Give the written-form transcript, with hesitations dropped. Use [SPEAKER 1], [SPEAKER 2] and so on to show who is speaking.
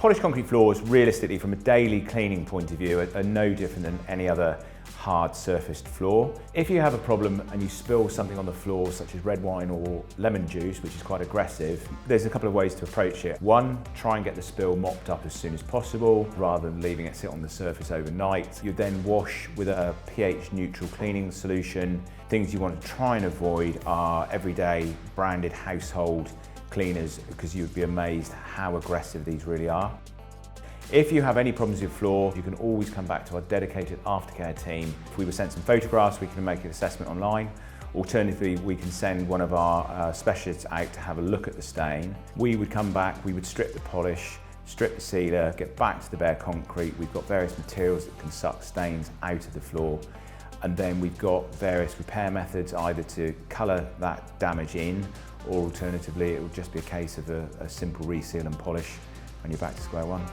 [SPEAKER 1] Polished concrete floors, realistically, from a daily cleaning point of view, are no different than any other hard surfaced floor. If you have a problem and you spill something on the floor, such as red wine or lemon juice, which is quite aggressive, there's a couple of ways to approach it. One, try and get the spill mopped up as soon as possible, rather than leaving it sit on the surface overnight. You then wash with a pH neutral cleaning solution. Things you want to try and avoid are everyday branded household cleaners, because you'd be amazed how aggressive these really are. If you have any problems with your floor, you can always come back to our dedicated aftercare team. If we were sent some photographs, we can make an assessment online. Alternatively, we can send one of our specialists out to have a look at the stain. We would come back, we would strip the polish, strip the sealer, get back to the bare concrete. We've got various materials that can suck stains out of the floor. And then we've got various repair methods, either to colour that damage in, or alternatively, it would just be a case of a simple reseal and polish, and you're back to square one.